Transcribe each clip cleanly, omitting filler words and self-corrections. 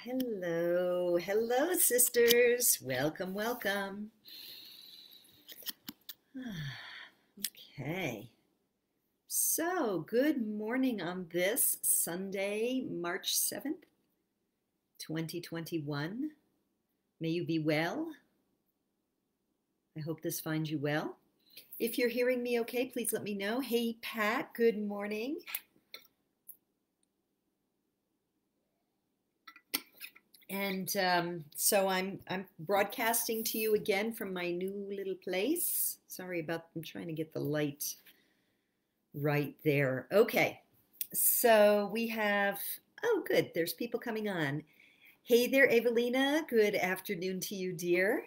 Hello, hello, sisters. Welcome, welcome. Okay. So, good morning on this Sunday, March 7th, 2021. May you be well. I hope this finds you well. If you're hearing me okay, please let me know. Hey, Pat, good morning. And so I'm broadcasting to you again from my new little place. Sorry about, I'm trying to get the light right there. Okay, so we have, oh good, there's people coming on. Hey there, Evelina, good afternoon to you, dear.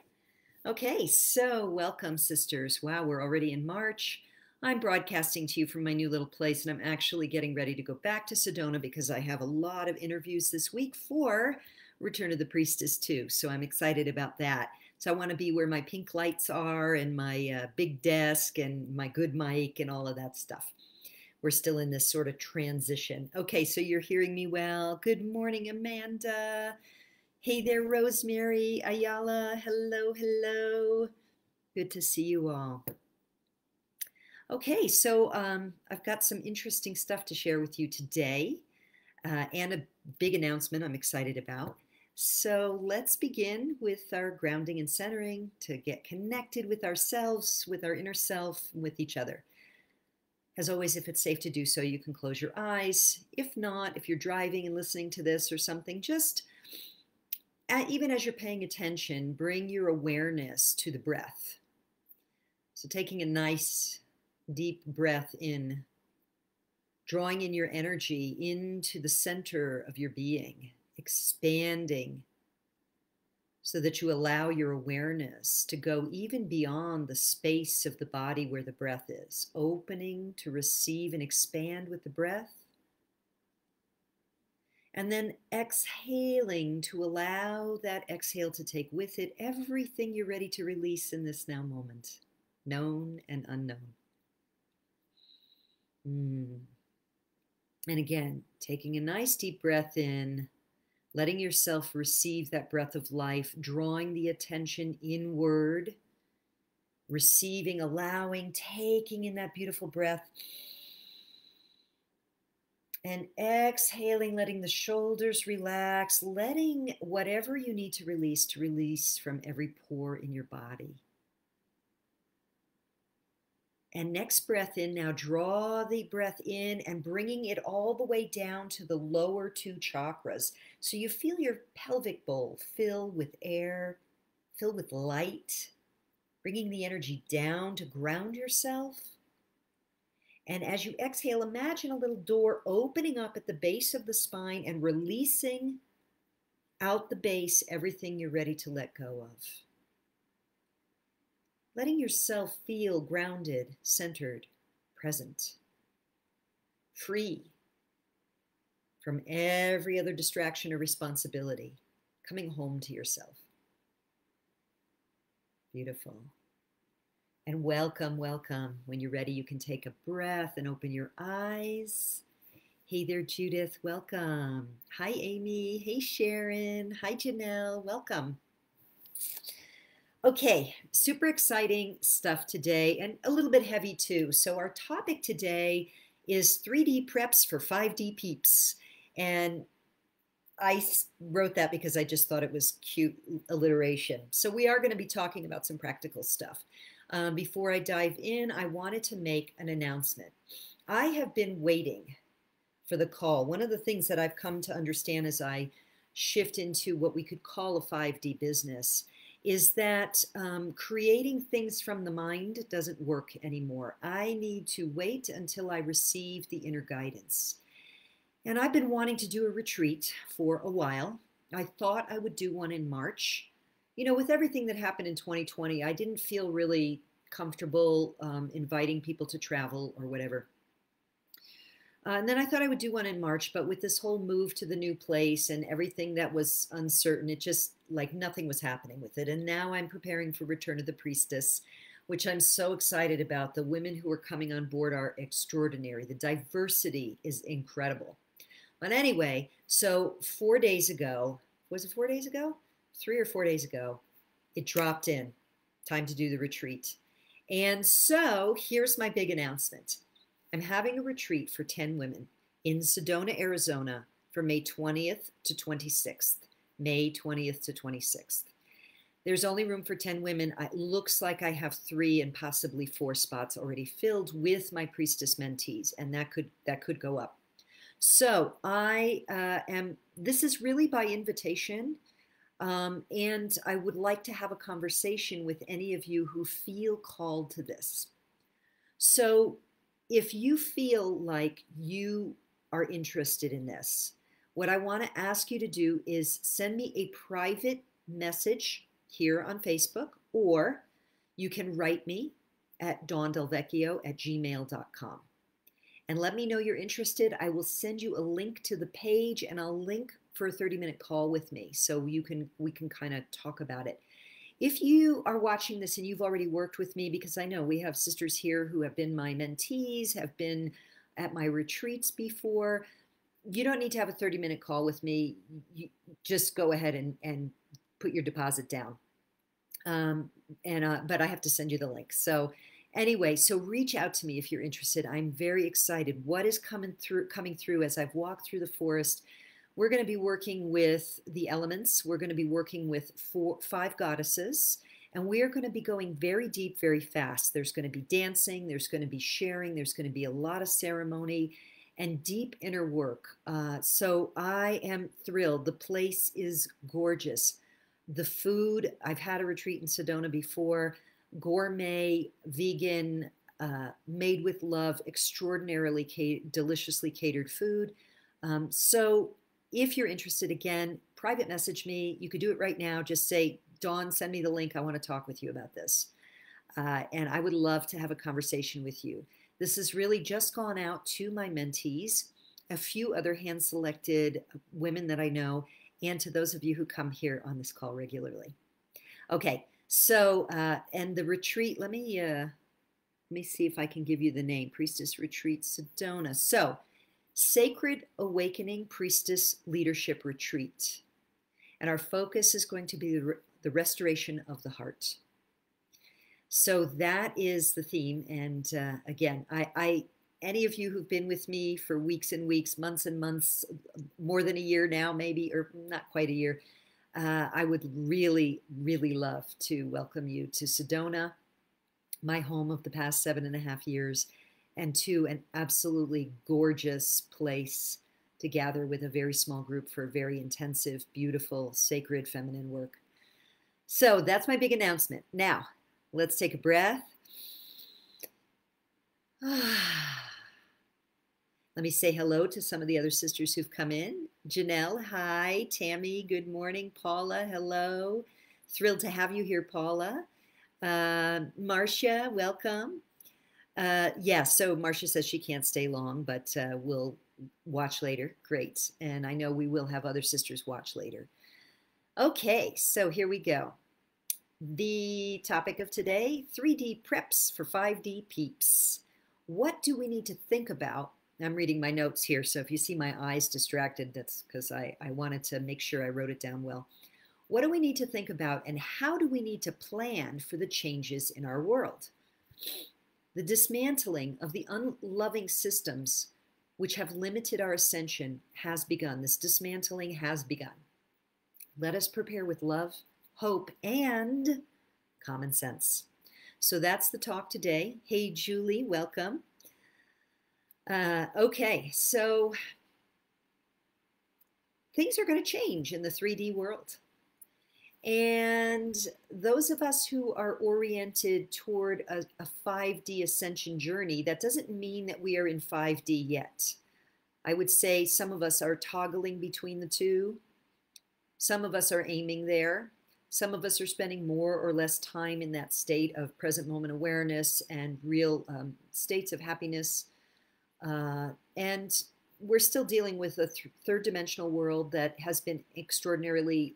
Okay, so welcome, sisters. Wow, we're already in March. I'm broadcasting to you from my new little place, and I'm actually getting ready to go back to Sedona because I have a lot of interviews this week for Return of the Priestess too. So I'm excited about that. So I want to be where my pink lights are and my big desk and my good mic and all of that stuff. We're still in this sort of transition. Okay, so you're hearing me well. Good morning, Amanda. Hey there, Rosemary, Ayala. Hello, hello. Good to see you all. Okay, so I've got some interesting stuff to share with you today and a big announcement I'm excited about. So let's begin with our grounding and centering to get connected with ourselves, with our inner self, with each other. As always, if it's safe to do so, you can close your eyes. If not, if you're driving and listening to this or something, just even as you're paying attention, bring your awareness to the breath. So taking a nice deep breath in, drawing in your energy into the center of your being, expanding so that you allow your awareness to go even beyond the space of the body where the breath is, opening to receive and expand with the breath. And then exhaling to allow that exhale to take with it everything you're ready to release in this now moment, known and unknown. And again, taking a nice deep breath in, letting yourself receive that breath of life, drawing the attention inward, receiving, allowing, taking in that beautiful breath, and exhaling, letting the shoulders relax, letting whatever you need to release from every pore in your body. And next breath in, now draw the breath in and bringing it all the way down to the lower two chakras. So you feel your pelvic bowl fill with air, fill with light, bringing the energy down to ground yourself. And as you exhale, imagine a little door opening up at the base of the spine and releasing out the base everything you're ready to let go of. Letting yourself feel grounded, centered, present, free from every other distraction or responsibility, coming home to yourself. Beautiful. And welcome, welcome. When you're ready, you can take a breath and open your eyes. Hey there, Judith. Welcome. Hi, Amy. Hey, Sharon. Hi, Janelle. Welcome. Okay, super exciting stuff today and a little bit heavy too. So our topic today is 3D preps for 5D peeps. And I wrote that because I just thought it was cute alliteration. So we are going to be talking about some practical stuff. Before I dive in, I wanted to make an announcement. I have been waiting for the call. One of the things that I've come to understand as I shift into what we could call a 5D business is that creating things from the mind doesn't work anymore. I need to wait until I receive the inner guidance. And I've been wanting to do a retreat for a while. I thought I would do one in March. You know, with everything that happened in 2020, I didn't feel really comfortable inviting people to travel or whatever. And then I thought I would do one in March, but with this whole move to the new place and everything that was uncertain, it just like nothing was happening with it. And now I'm preparing for Return of the Priestess, which I'm so excited about. The women who are coming on board are extraordinary. The diversity is incredible. But anyway, so 4 days ago, was it 4 days ago? 3 or 4 days ago, it dropped in. Time to do the retreat. And so here's my big announcement. I'm having a retreat for 10 women in Sedona, Arizona from May 20th to 26th. May 20th to 26th. There's only room for 10 women. It looks like I have 3 and possibly 4 spots already filled with my priestess mentees, and that could go up. So this is really by invitation, and I would like to have a conversation with any of you who feel called to this. So if you feel like you are interested in this, what I want to ask you to do is send me a private message here on Facebook, or you can write me at dawndelvecchio@gmail.com. And let me know you're interested. I will send you a link to the page, and I'll link for a 30-minute call with me so we can kind of talk about it. If you are watching this and you've already worked with me, because I know we have sisters here who have been my mentees, have been at my retreats before, you don't need to have a 30-minute call with me. You just go ahead and put your deposit down. But I have to send you the link. So anyway, so reach out to me if you're interested. I'm very excited. What is coming through as I've walked through the forest? We're going to be working with the elements. We're going to be working with 5 goddesses, and we are going to be going very deep, very fast. There's going to be dancing. There's going to be sharing. There's going to be a lot of ceremony and deep inner work. So I am thrilled. The place is gorgeous. The food, I've had a retreat in Sedona before, gourmet, vegan, made with love, extraordinarily deliciously catered food. So if you're interested, again, private message me. You could do it right now. Just say, Dawn, send me the link. I want to talk with you about this. And I would love to have a conversation with you. This has really just gone out to my mentees, a few other hand-selected women that I know, and to those of you who come here on this call regularly. Okay, so, and the retreat, let me see if I can give you the name, Priestess Retreat Sedona. So, Sacred Awakening Priestess Leadership Retreat. And our focus is going to be the restoration of the heart. So that is the theme. And again, any of you who've been with me for weeks and weeks, months and months, more than a year now, maybe, or not quite a year, I would really, really love to welcome you to Sedona, my home of the past 7.5 years, and to an absolutely gorgeous place to gather with a very small group for very intensive, beautiful, sacred feminine work. So that's my big announcement. Now, let's take a breath. Let me say hello to some of the other sisters who've come in. Janelle, hi. Tammy, good morning. Paula, hello. Thrilled to have you here, Paula. Marcia, welcome. Yeah, so Marcia says she can't stay long, but we'll watch later. Great. And I know we will have other sisters watch later. Okay, so here we go. The topic of today, 3D preps for 5D peeps. What do we need to think about? I'm reading my notes here, so if you see my eyes distracted, that's because I wanted to make sure I wrote it down well. What do we need to think about, and how do we need to plan for the changes in our world? The dismantling of the unloving systems which have limited our ascension has begun. This dismantling has begun. Let us prepare with love, hope, and common sense. So that's the talk today. Hey, Julie, welcome. Okay, so things are going to change in the 3D world. And those of us who are oriented toward a 5D ascension journey, that doesn't mean that we are in 5D yet. I would say some of us are toggling between the two. Some of us are aiming there. Some of us are spending more or less time in that state of present moment awareness and real states of happiness. And we're still dealing with a third dimensional world that has been extraordinarily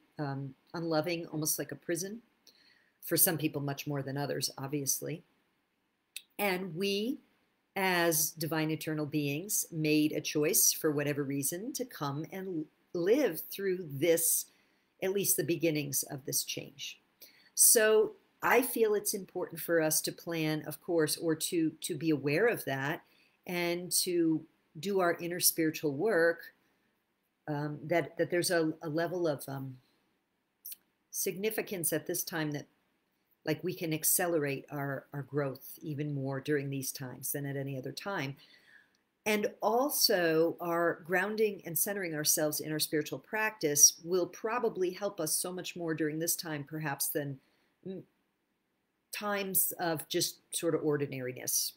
unloving, almost like a prison. For some people, much more than others, obviously. And we, as divine eternal beings, made a choice for whatever reason to come and live through this at least the beginnings of this change. So I feel it's important for us to plan, of course, or to be aware of that and to do our inner spiritual work, that there's a level of significance at this time that like we can accelerate our growth even more during these times than at any other time. And also our grounding and centering ourselves in our spiritual practice will probably help us so much more during this time, perhaps, than times of just sort of ordinariness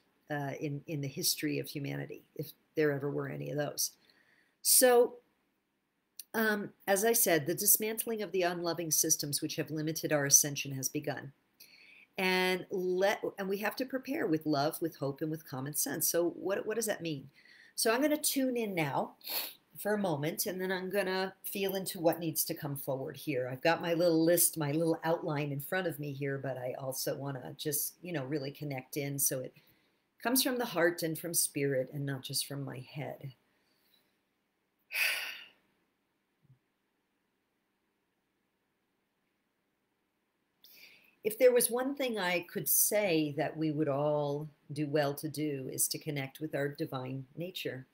in the history of humanity, if there ever were any of those. So, as I said, the dismantling of the unloving systems which have limited our ascension has begun. And we have to prepare with love, with hope, and with common sense. So what does that mean? So I'm going to tune in now for a moment, and then I'm going to feel into what needs to come forward here. I've got my little list, my little outline in front of me here, but I also want to just, really connect in so it comes from the heart and from spirit and not just from my head. If there was one thing I could say that we would all do well to do is to connect with our divine nature.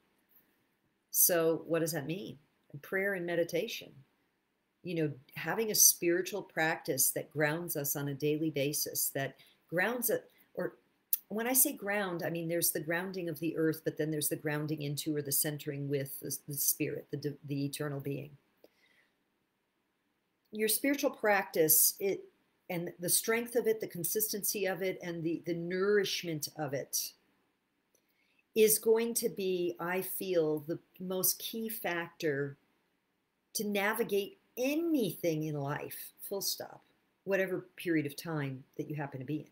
So what does that mean? Prayer and meditation. Having a spiritual practice that grounds us on a daily basis, that grounds it, or when I say ground, I mean there's the grounding of the earth, but then there's the grounding into or the centering with the spirit, the eternal being. Your spiritual practice, and the strength of it, the consistency of it, and the nourishment of it is going to be, I feel, the most key factor to navigate anything in life, full stop, whatever period of time that you happen to be in.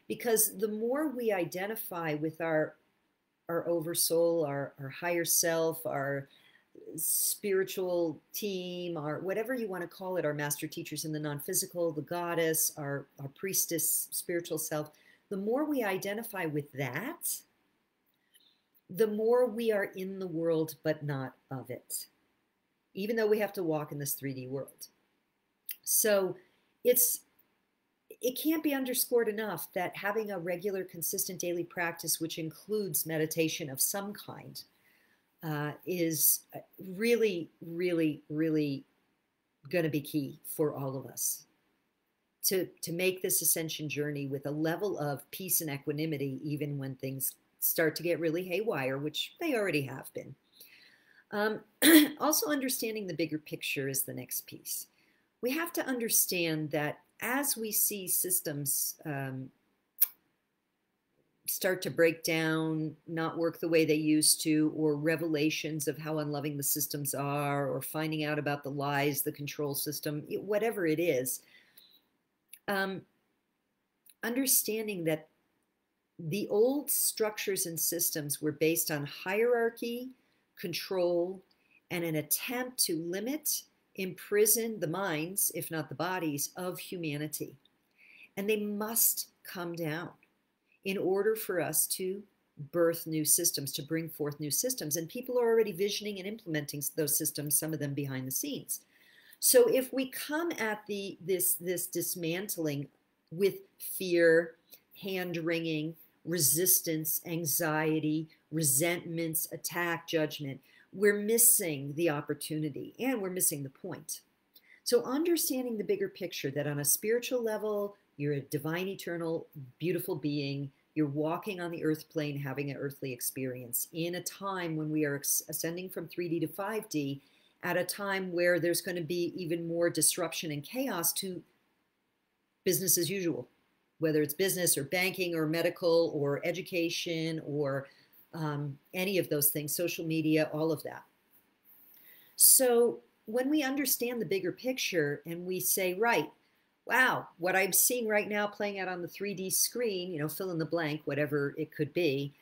Because the more we identify with our oversoul, our higher self, our spiritual team, or whatever you want to call it, our master teachers in the non-physical, the goddess, our priestess, spiritual self, the more we identify with that, the more we are in the world but not of it, even though we have to walk in this 3D world. So it can't be underscored enough that having a regular, consistent daily practice, which includes meditation of some kind, is really, really, really going to be key for all of us to make this ascension journey with a level of peace and equanimity, even when things start to get really haywire, which they already have been. Also, understanding the bigger picture is the next piece. We have to understand that as we see systems start to break down, not work the way they used to, or revelations of how unloving the systems are, or finding out about the lies, the control system, whatever it is, understanding that the old structures and systems were based on hierarchy, control, and an attempt to limit, imprison the minds, if not the bodies, of humanity. And they must come down in order for us to birth new systems, to bring forth new systems. And people are already visioning and implementing those systems, some of them behind the scenes. So if we come at this dismantling with fear, hand-wringing, resistance, anxiety, resentments, attack, judgment, we're missing the opportunity and we're missing the point. So understanding the bigger picture, that on a spiritual level, you're a divine, eternal, beautiful being. You're walking on the earth plane, having an earthly experience in a time when we are ascending from 3D to 5D, at a time where there's going to be even more disruption and chaos to business as usual, whether it's business or banking or medical or education or any of those things, social media, all of that. So when we understand the bigger picture and we say, right, wow, what I'm seeing right now playing out on the 3D screen, fill in the blank, whatever it could be,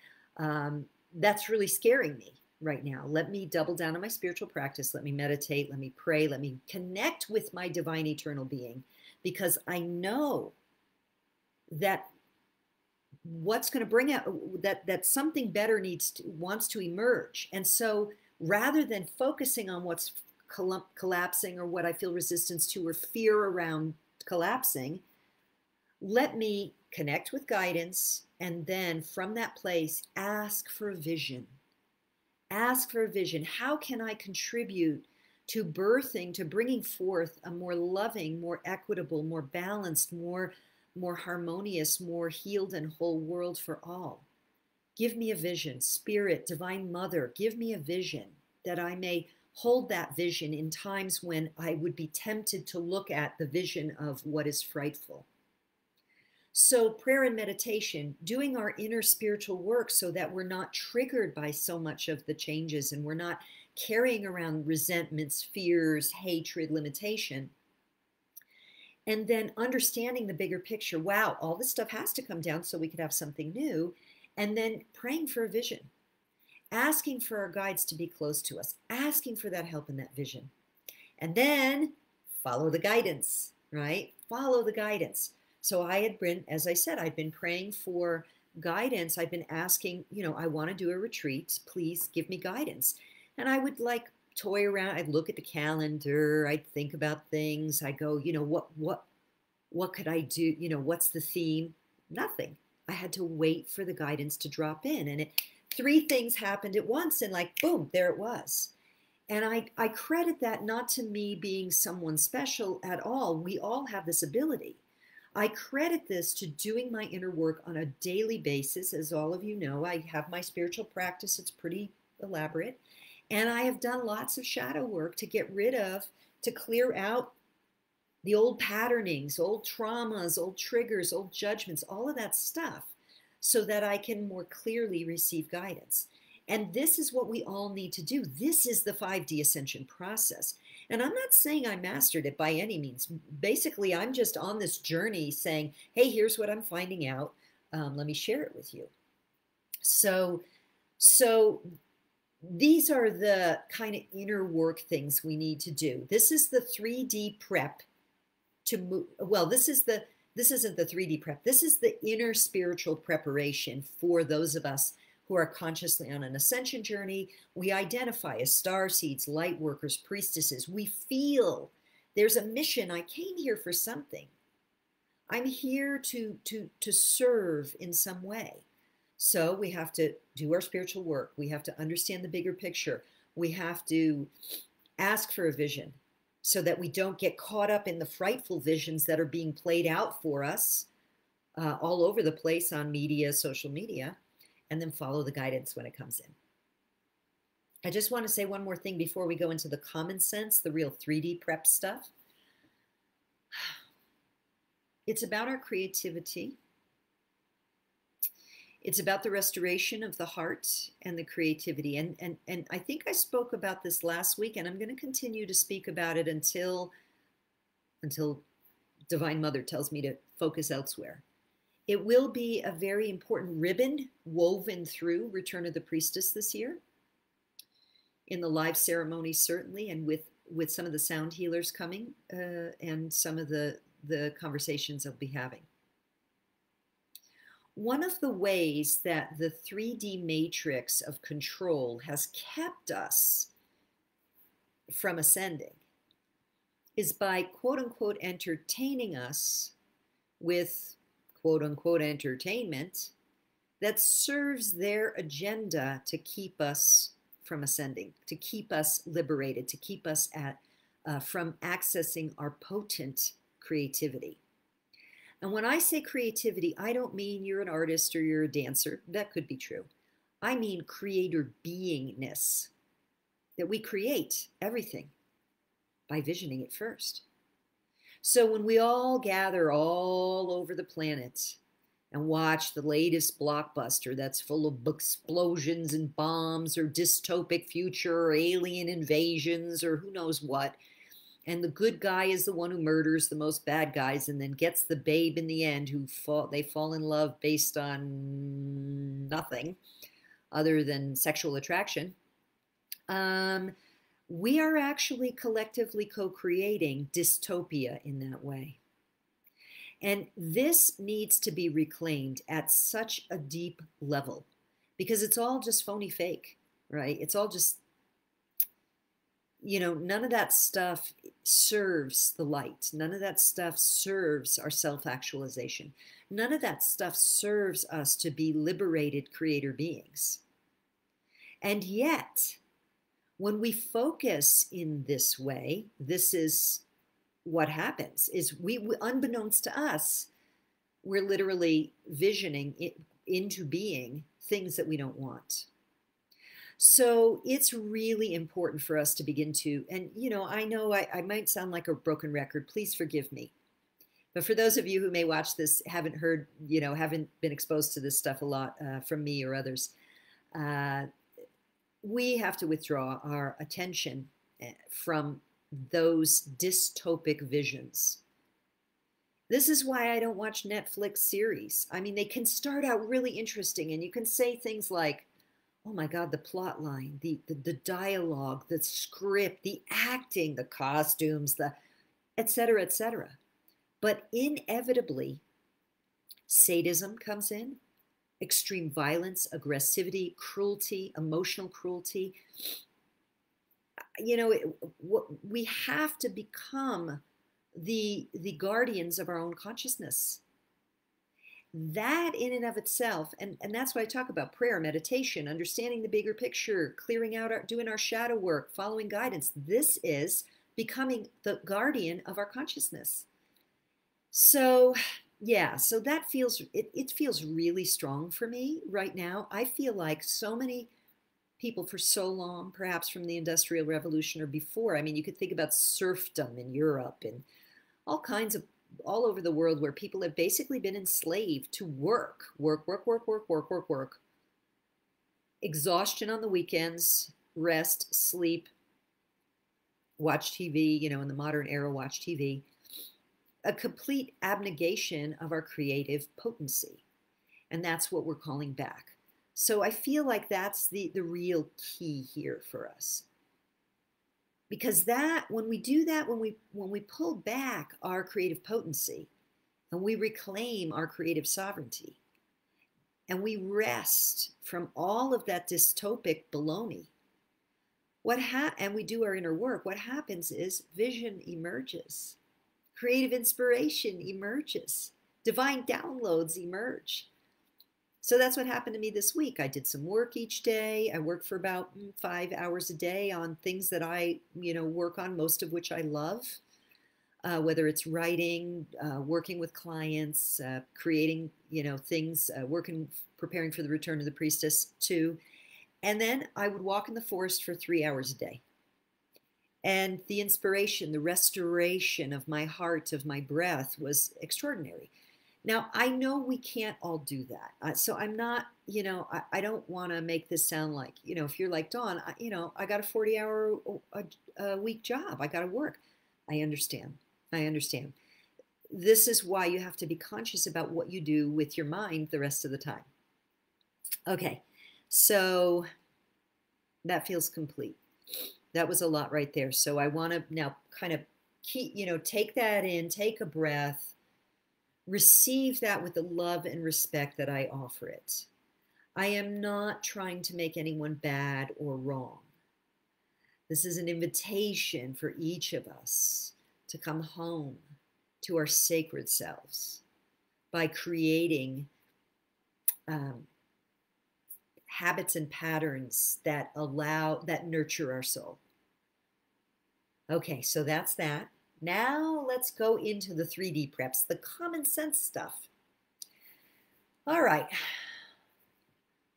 that's really scaring me right now. Let me double down on my spiritual practice. Let me meditate. Let me pray. Let me connect with my divine eternal being, because I know that what's going to bring out that something better wants to emerge. And so rather than focusing on what's collapsing, or what I feel resistance to or fear around collapsing, let me connect with guidance, and then from that place, ask for a vision. Ask for a vision. How can I contribute to birthing, to bringing forth a more loving, more equitable, more balanced, more harmonious, more healed and whole world for all? Give me a vision. Spirit, Divine Mother, give me a vision that I may hold that vision in times when I would be tempted to look at the vision of what is frightful. So prayer and meditation, doing our inner spiritual work so that we're not triggered by so much of the changes, and we're not carrying around resentments, fears, hatred, limitation. And then understanding the bigger picture. Wow, all this stuff has to come down so we could have something new. And then praying for a vision, asking for our guides to be close to us, asking for that help in that vision. And then follow the guidance, right? Follow the guidance. So I had been, as I said, I've been praying for guidance. I've been asking, I want to do a retreat. Please give me guidance. And I would like toy around. I'd look at the calendar. I'd think about things. I go, what could I do? What's the theme? Nothing. I had to wait for the guidance to drop in. And 3 things happened at once, and like, boom, there it was. And I credit that not to me being someone special at all. We all have this ability. I credit this to doing my inner work on a daily basis. As all of you know, I have my spiritual practice. It's pretty elaborate. And I have done lots of shadow work to get rid of, to clear out the old patternings, old traumas, old triggers, old judgments, all of that stuff, so that I can more clearly receive guidance. And this is what we all need to do. This is the 5D Ascension process. And I'm not saying I mastered it by any means. Basically, I'm just on this journey saying, hey, here's what I'm finding out. Let me share it with you. So these are the kind of inner work things we need to do. This is the 3D prep to move. Well, this isn't the 3D prep. This is the inner spiritual preparation for those of us who are consciously on an ascension journey. We identify as star seeds, light workers, priestesses. We feel there's a mission. I came here for something. I'm here to serve in some way. So we have to do our spiritual work. We have to understand the bigger picture. We have to ask for a vision so that we don't get caught up in the frightful visions that are being played out for us all over the place on media, social media. And then follow the guidance when it comes in. I just want to say one more thing before we go into the common sense, the real 3D prep stuff. It's about our creativity. It's about the restoration of the heart and the creativity. And I think I spoke about this last week, and I'm going to continue to speak about it until Divine Mother tells me to focus elsewhere. It will be a very important ribbon woven through Return of the Priestess this year, in the live ceremony certainly, and with some of the sound healers coming and some of the conversations I'll be having. One of the ways that the 3D matrix of control has kept us from ascending is by quote unquote entertaining us with quote unquote entertainment that serves their agenda to keep us from ascending, to keep us liberated, to keep us from accessing our potent creativity. And when I say creativity, I don't mean you're an artist or you're a dancer. That could be true. I mean creator beingness, that we create everything by visioning it first. So when we all gather all over the planet and watch the latest blockbuster that's full of explosions and bombs or dystopic future or alien invasions or who knows what, and the good guy is the one who murders the most bad guys and then gets the babe in the end who they fall in love based on nothing other than sexual attraction, we are actually collectively co-creating dystopia in that way. And this needs to be reclaimed at such a deep level because it's all just phony fake, right? It's all just none of that stuff serves the light. None of that stuff serves our self-actualization. None of that stuff serves us to be liberated creator beings. And yet, when we focus in this way, this is what happens, is we unbeknownst to us, we're literally visioning it into being things that we don't want. So it's really important for us to begin to, and I know I might sound like a broken record, please forgive me. But for those of you who may watch this, haven't heard, haven't been exposed to this stuff a lot from me or others, we have to withdraw our attention from those dystopic visions. This is why I don't watch Netflix series. I mean, they can start out really interesting, and you can say things like, oh my God, the plot line, the dialogue, the script, the acting, the costumes, the et cetera, et cetera. But inevitably, sadism comes in, extreme violence, aggressivity, cruelty, emotional cruelty. We have to become the guardians of our own consciousness. That in and of itself, and that's why I talk about prayer, meditation, understanding the bigger picture, clearing out, doing our shadow work, following guidance. This is becoming the guardian of our consciousness. So yeah, so that feels, it feels really strong for me right now. I feel like so many people for so long, perhaps from the Industrial Revolution or before, I mean, you could think about serfdom in Europe and all kinds of, all over the world, where people have basically been enslaved to work. Exhaustion on the weekends, rest, sleep, watch TV, in the modern era, watch TV. A complete abnegation of our creative potency. And that's what we're calling back. So I feel like that's the real key here for us. Because when we do that, when we pull back our creative potency and we reclaim our creative sovereignty and we rest from all of that dystopic baloney, and we do our inner work, what happens is vision emerges, creative inspiration emerges, divine downloads emerge. So that's what happened to me this week. I did some work each day. I worked for about 5 hours a day on things that I, work on, most of which I love, whether it's writing, working with clients, creating, things, preparing for the return of the priestess too. And then I would walk in the forest for 3 hours a day. And the inspiration, the restoration of my heart, of my breath was extraordinary. Now, I know we can't all do that. So I'm not, I don't want to make this sound like, if you're like, Dawn, I got a 40-hour a week job. I got to work. I understand. This is why you have to be conscious about what you do with your mind the rest of the time. Okay, so that feels complete. That was a lot right there. So I want to now kind of keep, take that in, take a breath, receive that with the love and respect that I offer it. I am not trying to make anyone bad or wrong. This is an invitation for each of us to come home to our sacred selves by creating habits and patterns that nurture our soul. Okay, so that's that. Now let's go into the 3D preps, the common sense stuff. All right.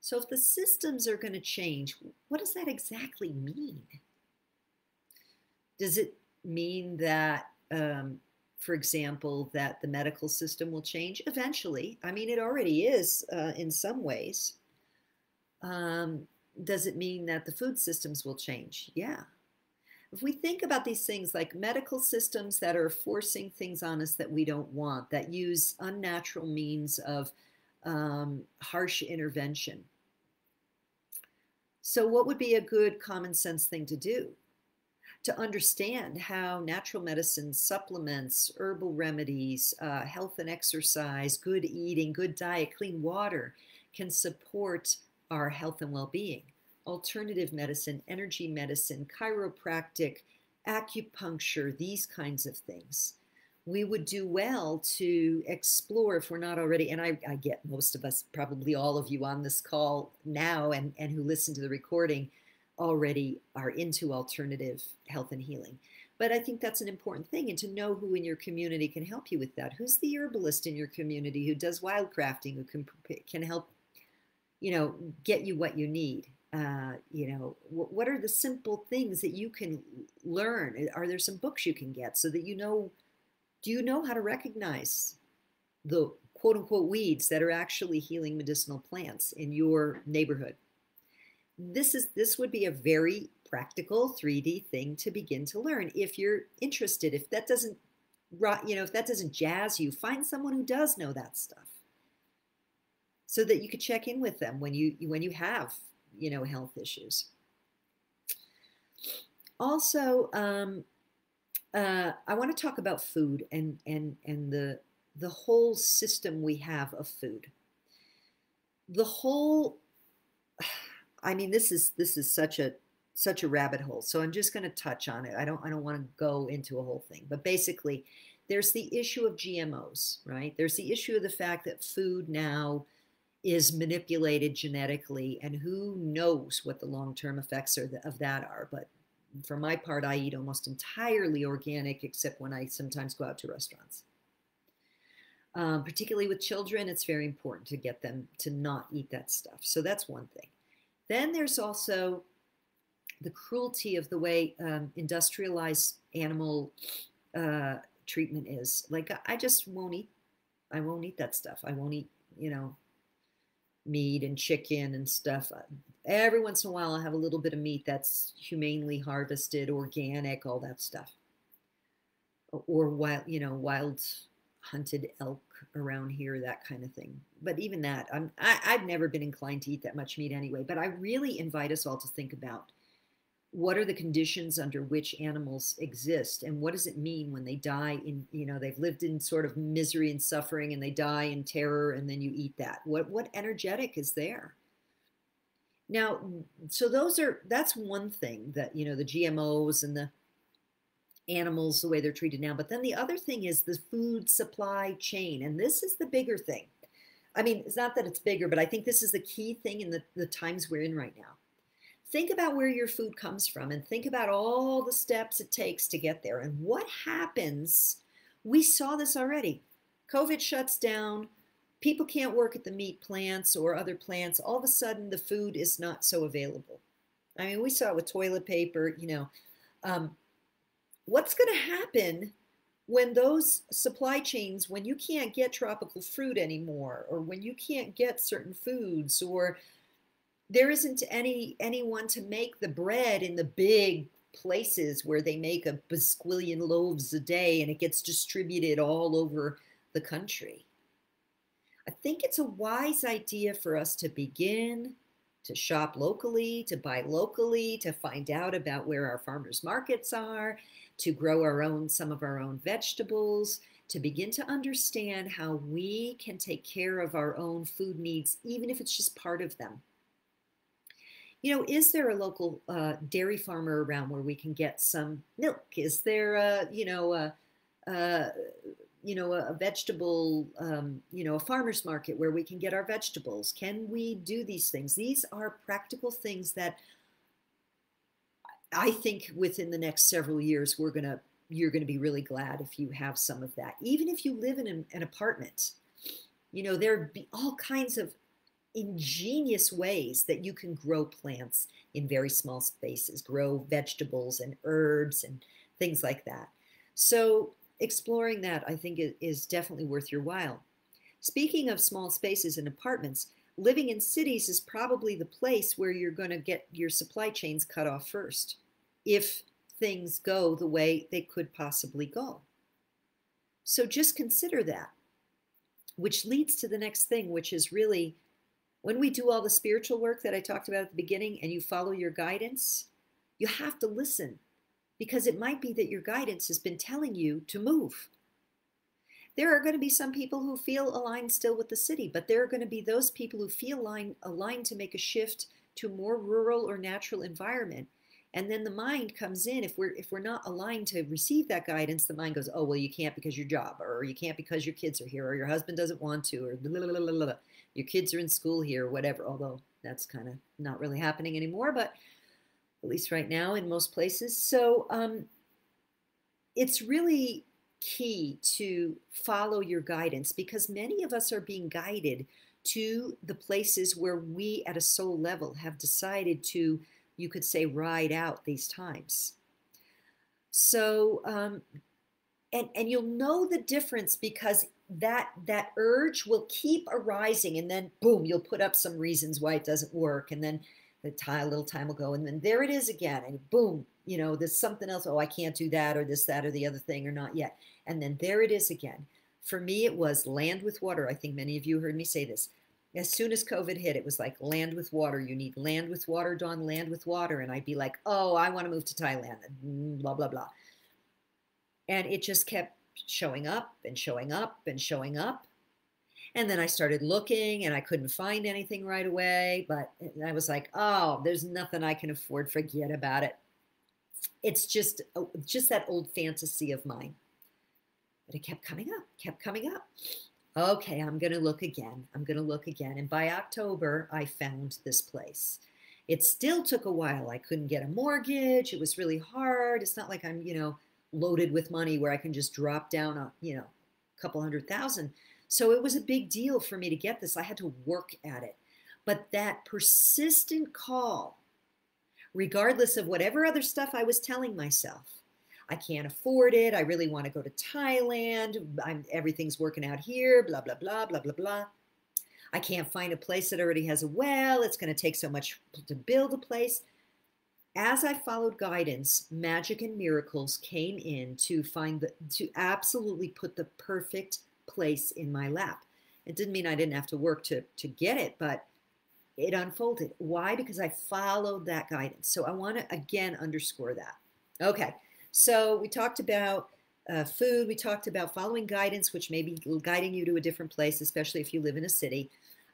So if the systems are going to change, what does that exactly mean? Does it mean that, for example, that the medical system will change eventually? I mean, it already is in some ways. Does it mean that the food systems will change? Yeah. If we think about these things like medical systems that are forcing things on us that we don't want, that use unnatural means of harsh intervention. So what would be a good common sense thing to do? To understand how natural medicine, supplements, herbal remedies, health and exercise, good eating, good diet, clean water can support our health and well-being. alternative medicine, energy medicine, chiropractic, acupuncture, these kinds of things. We would do well to explore, if we're not already, and I get most of us, probably all of you on this call now and who listen to the recording already are into alternative health and healing. But I think that's an important thing, and to know who in your community can help you with that. Who's the herbalist in your community who does wildcrafting, who can help, get you what you need? What are the simple things that you can learn? Are there some books you can get so that do you know how to recognize the quote unquote weeds that are actually healing medicinal plants in your neighborhood? This would be a very practical 3D thing to begin to learn if you're interested. If that doesn't, if that doesn't jazz you, find someone who does know that stuff, so that you could check in with them when you have health issues. Also, I want to talk about food and the whole system we have of food. The whole, I mean, this is such a rabbit hole. So I'm just going to touch on it. I don't want to go into a whole thing, but basically there's the issue of GMOs, right? There's the issue of the fact that food now is manipulated genetically, and who knows what the long-term effects of that are. But for my part, I eat almost entirely organic, except when I sometimes go out to restaurants. Particularly with children, it's very important to get them to not eat that stuff. So that's one thing. Then there's also the cruelty of the way industrialized animal treatment is. Like, I just won't eat. I won't eat that stuff. I won't eat, meat and chicken and stuff. Every once in a while, I'll have a little bit of meat that's humanely harvested, organic, all that stuff. Or wild hunted elk around here, that kind of thing. But even that, I've never been inclined to eat that much meat anyway. But I really invite us all to think about, what are the conditions under which animals exist, and what does it mean when they die in, they've lived in sort of misery and suffering, and they die in terror, and then you eat that. What energetic is there? Now, so that's one thing, that, the GMOs and the animals, the way they're treated now. But then the other thing is the food supply chain. And this is the bigger thing. I mean, it's not that it's bigger, but I think this is the key thing in the times we're in right now. Think about where your food comes from, and think about all the steps it takes to get there. And what happens, we saw this already. COVID shuts down. People can't work at the meat plants or other plants. All of a sudden, the food is not so available. I mean, we saw it with toilet paper, what's going to happen when those supply chains, when you can't get tropical fruit anymore, or when you can't get certain foods, or there isn't anyone to make the bread in the big places where they make a bazillion loaves a day and it gets distributed all over the country. I think it's a wise idea for us to begin to shop locally, to buy locally, to find out about where our farmers markets are, to grow some of our own vegetables, to begin to understand how we can take care of our own food needs, even if it's just part of them. Is there a local dairy farmer around where we can get some milk? Is there a vegetable, a farmer's market where we can get our vegetables? Can we do these things? These are practical things that I think within the next several years, you're going to be really glad if you have some of that. Even if you live in an apartment, there'd be all kinds of ingenious ways that you can grow plants in very small spaces, grow vegetables and herbs and things like that. So exploring that, I think, is definitely worth your while. Speaking of small spaces and apartments, living in cities is probably the place where you're going to get your supply chains cut off first, if things go the way they could possibly go. So just consider that, which leads to the next thing, which is really, when we do all the spiritual work that I talked about at the beginning and you follow your guidance, you have to listen, because it might be that your guidance has been telling you to move. There are going to be some people who feel aligned still with the city, but there are going to be those people who feel aligned to make a shift to a more rural or natural environment. And then the mind comes in. If we're not aligned to receive that guidance, the mind goes, oh, well, you can't because your job, or you can't because your kids are here, or your husband doesn't want to, or blah, blah, blah, blah, your kids are in school here, or whatever. Although that's kind of not really happening anymore, but at least right now in most places. So it's really key to follow your guidance, because many of us are being guided to the places where we at a soul level have decided to, you could say, ride out these times. So, and you'll know the difference, because that urge will keep arising, and then boom, you'll put up some reasons why it doesn't work, and then a little time will go, and then there it is again, and boom, you know, there's something else. Oh, I can't do that, or this, that, or the other thing, or not yet. And then there it is again. For me, it was land with water. I think many of you heard me say this. As soon as COVID hit, it was like land with water. You need land with water, Dawn, land with water. And I'd be like, oh, I want to move to Thailand, blah, blah, blah. And it just kept showing up and showing up and showing up. And then I started looking, and I couldn't find anything right away. But I was like, oh, there's nothing I can afford. Forget about it. It's just that old fantasy of mine. But it kept coming up, kept coming up. Okay, I'm going to look again. I'm going to look again. And by October, I found this place. It still took a while. I couldn't get a mortgage. It was really hard. It's not like I'm, you know, loaded with money where I can just drop down a, you know, a couple $100,000. So it was a big deal for me to get this. I had to work at it. But that persistent call, regardless of whatever other stuff I was telling myself, I can't afford it, I really want to go to Thailand, everything's working out here, blah, blah, blah, blah, blah, blah. I can't find a place that already has a well, it's going to take so much to build a place. As I followed guidance, magic and miracles came in to absolutely put the perfect place in my lap. It didn't mean I didn't have to work to get it, but it unfolded. Why? Because I followed that guidance. So I want to, again, underscore that. Okay, so we talked about food. We talked about following guidance, which may be guiding you to a different place, especially if you live in a city.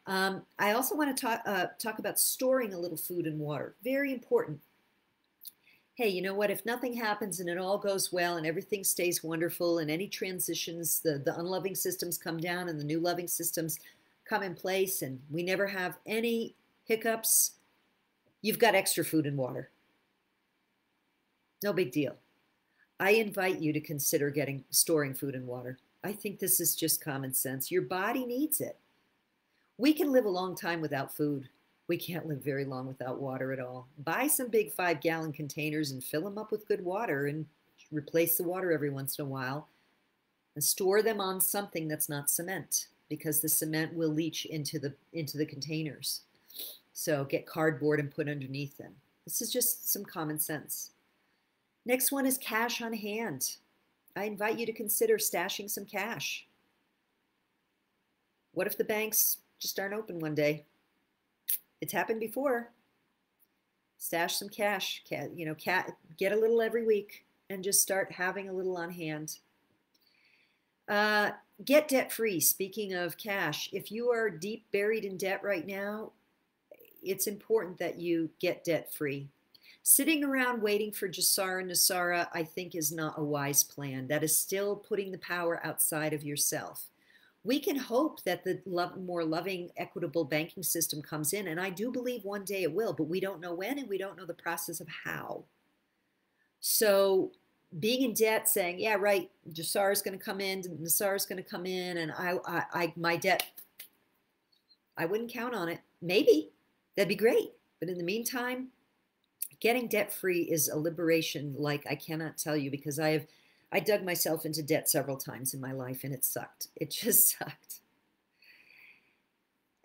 I also want to talk about storing a little food and water. Very important. Hey, you know what? If nothing happens and it all goes well and everything stays wonderful and any transitions, the unloving systems come down and the new loving systems come in place and we never have any hiccups, you've got extra food and water. No big deal. I invite you to consider storing food and water. I think this is just common sense. Your body needs it. We can live a long time without food. We can't live very long without water at all. Buy some big 5-gallon containers and fill them up with good water and replace the water every once in a while and store them on something that's not cement, because the cement will leach into the containers. So get cardboard and put underneath them. This is just some common sense. Next one is cash on hand. I invite you to consider stashing some cash. What if the banks just aren't open one day? It's happened before. Stash some cash, get a little every week and just start having a little on hand. Get debt free. Speaking of cash, if you are deep buried in debt right now, it's important that you get debt free. Sitting around waiting for Jasara and Nasara, I think, is not a wise plan. That is still putting the power outside of yourself. We can hope that the more loving, equitable banking system comes in, and I do believe one day it will, but we don't know when and we don't know the process of how. So being in debt, saying, yeah, right, Jasara's going to come in, Nasara's going to come in, and my debt, I wouldn't count on it. Maybe, that'd be great. But in the meantime, getting debt-free is a liberation like I cannot tell you, because I dug myself into debt several times in my life and it sucked. It just sucked.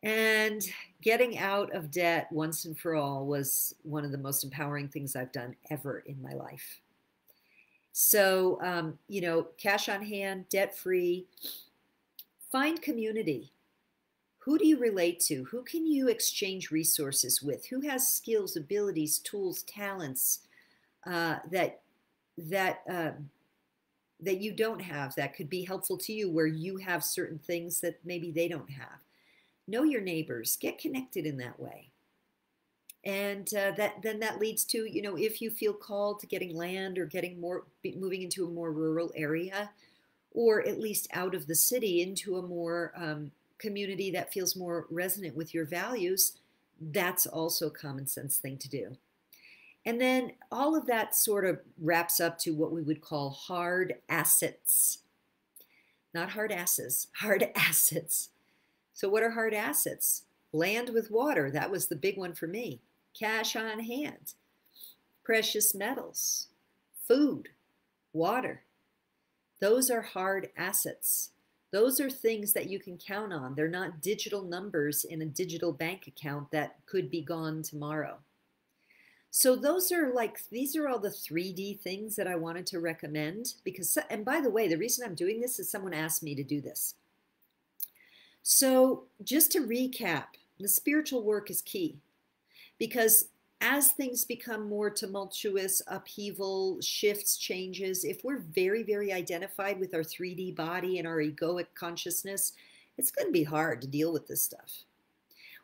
And getting out of debt once and for all was one of the most empowering things I've done ever in my life. So, cash on hand, debt-free, find community. Who do you relate to? Who can you exchange resources with? Who has skills, abilities, tools, talents that you don't have, that could be helpful to you, where you have certain things that maybe they don't have? Know your neighbors. Get connected in that way. And that leads to, if you feel called to getting land or moving into a more rural area, or at least out of the city into a more community that feels more resonant with your values, that's also a common sense thing to do. And then all of that sort of wraps up to what we would call hard assets. Not hard asses, hard assets. So what are hard assets? Land with water, that was the big one for me. Cash on hand, precious metals, food, water. Those are hard assets. Those are things that you can count on. They're not digital numbers in a digital bank account that could be gone tomorrow. So these are all the 3D things that I wanted to recommend because, and by the way, the reason I'm doing this is someone asked me to do this. So just to recap, the spiritual work is key because as things become more tumultuous, upheaval, shifts, changes, if we're very, very identified with our 3D body and our egoic consciousness, it's going to be hard to deal with this stuff.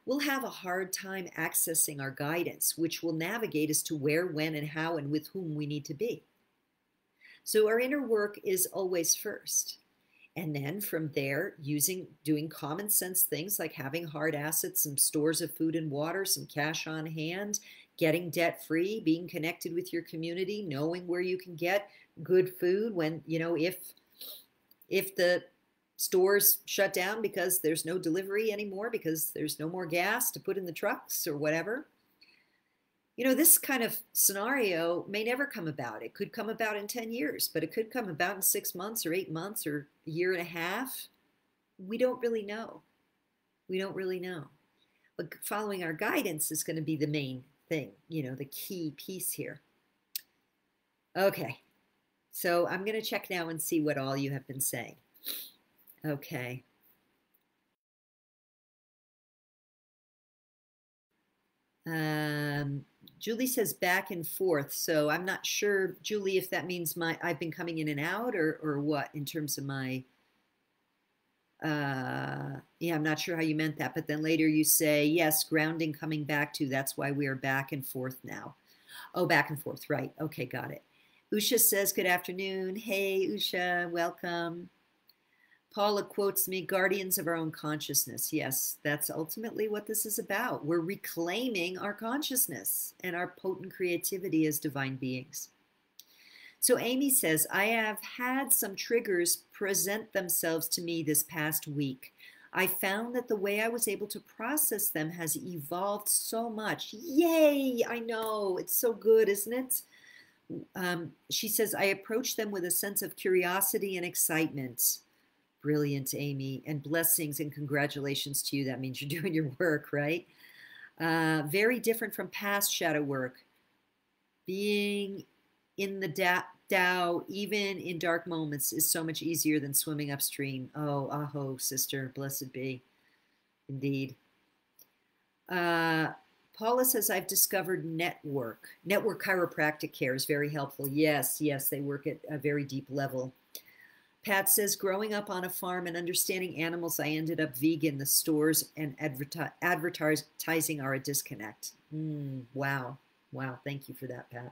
We'll have a hard time accessing our guidance, which will navigate us to where, when, and how, and with whom we need to be. So our inner work is always first. And then from there, doing common sense things like having hard assets, some stores of food and water, some cash on hand, getting debt free, being connected with your community, knowing where you can get good food when, if the stores shut down because there's no delivery anymore, because there's no more gas to put in the trucks or whatever. This kind of scenario may never come about. It could come about in 10 years, but it could come about in 6 months or 8 months or a year and a half. We don't really know. We don't really know. But following our guidance is going to be the main thing, the key piece here. Okay, so I'm going to check now and see what all you have been saying. Okay. Julie says back and forth. So I'm not sure, Julie, if that means I've been coming in and out or what in terms of my, yeah, I'm not sure how you meant that. But then later you say, yes, grounding coming back to, that's why we are back and forth now. Oh, back and forth. Right. Okay. Got it. Usha says, good afternoon. Hey, Usha, welcome. Paula quotes me, guardians of our own consciousness. Yes, that's ultimately what this is about. We're reclaiming our consciousness and our potent creativity as divine beings. So Amy says, I have had some triggers present themselves to me this past week. I found that the way I was able to process them has evolved so much. Yay! I know, it's so good, isn't it? She says, I approach them with a sense of curiosity and excitement. Brilliant, Amy, and blessings and congratulations to you. That means you're doing your work, right? Very different from past shadow work. Being in the Tao, even in dark moments, is so much easier than swimming upstream. Oh, aho, sister, blessed be. Indeed. Paula says, I've discovered network. Network chiropractic care is very helpful. Yes, they work at a very deep level. Pat says, growing up on a farm and understanding animals, I ended up vegan. The stores and advertising are a disconnect. Wow. Thank you for that, Pat.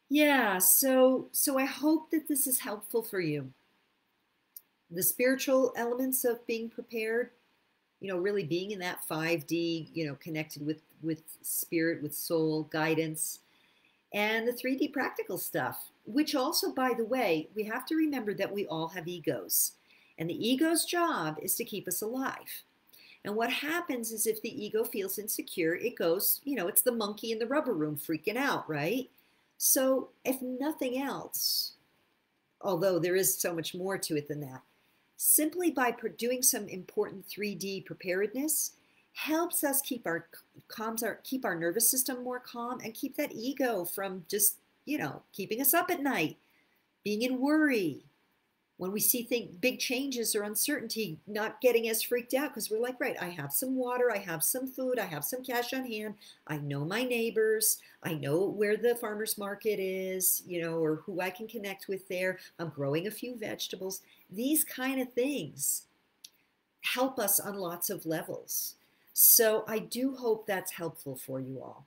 Yeah, so I hope that this is helpful for you. The spiritual elements of being prepared, really being in that 5D, connected with spirit, with soul, guidance, and the 3D practical stuff. Which also, by the way, we have to remember that we all have egos. And the ego's job is to keep us alive. And what happens is if the ego feels insecure, it goes, it's the monkey in the rubber room freaking out, right? So if nothing else, although there is so much more to it than that, simply by doing some important 3D preparedness helps us keep our nervous system more calm and keep that ego from just keeping us up at night, being in worry. When we see big changes or uncertainty, not getting as freaked out because we're like, right, I have some water, I have some food, I have some cash on hand, I know my neighbors, I know where the farmer's market is, or who I can connect with there. I'm growing a few vegetables. These kind of things help us on lots of levels. So I do hope that's helpful for you all.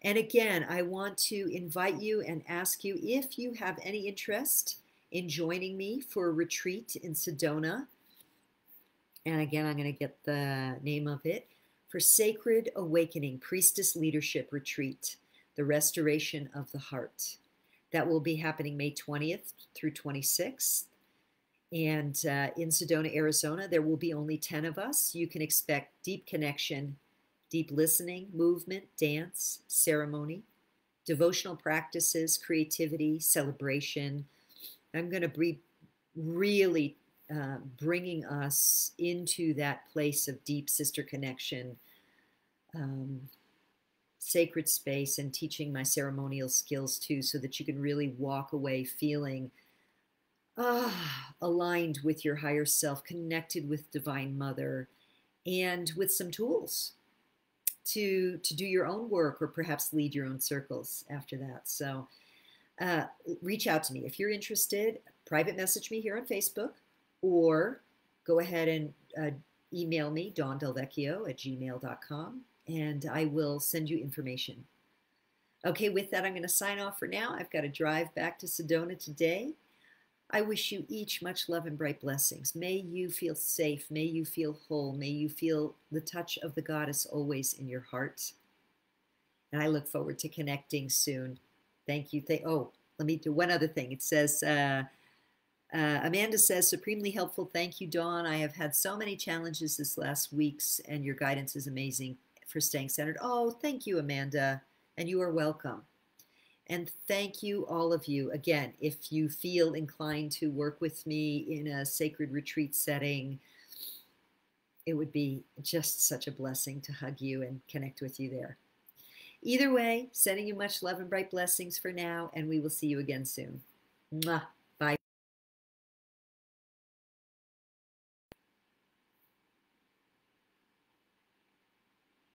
And again, I want to invite you and ask you if you have any interest in joining me for a retreat in Sedona. And again, I'm going to get the name of it, for Sacred Awakening Priestess Leadership Retreat, the Restoration of the Heart. That will be happening May 20th through 26th. And in Sedona, Arizona, there will be only 10 of us. You can expect deep connection, deep listening, movement, dance, ceremony, devotional practices, creativity, celebration. I'm going to be really bringing us into that place of deep sister connection, sacred space, and teaching my ceremonial skills too, so that you can really walk away feeling aligned with your higher self, connected with Divine Mother, and with some tools to do your own work, or perhaps lead your own circles after that. So reach out to me if you're interested. Private message me here on Facebook, or go ahead and email me, dawndelvecchio@gmail.com, and I will send you information. Okay, with that, I'm going to sign off for now. I've got to drive back to Sedona today. I wish you each much love and bright blessings. May you feel safe. May you feel whole. May you feel the touch of the goddess always in your heart. And I look forward to connecting soon. Thank you. Oh, let me do one other thing. It says, Amanda says, supremely helpful. Thank you, Dawn. I have had so many challenges this last weeks, and your guidance is amazing for staying centered. Oh, thank you, Amanda. And you are welcome. And thank you, all of you. Again, if you feel inclined to work with me in a sacred retreat setting, it would be just such a blessing to hug you and connect with you there. Either way, sending you much love and bright blessings for now, and we will see you again soon. Mwah.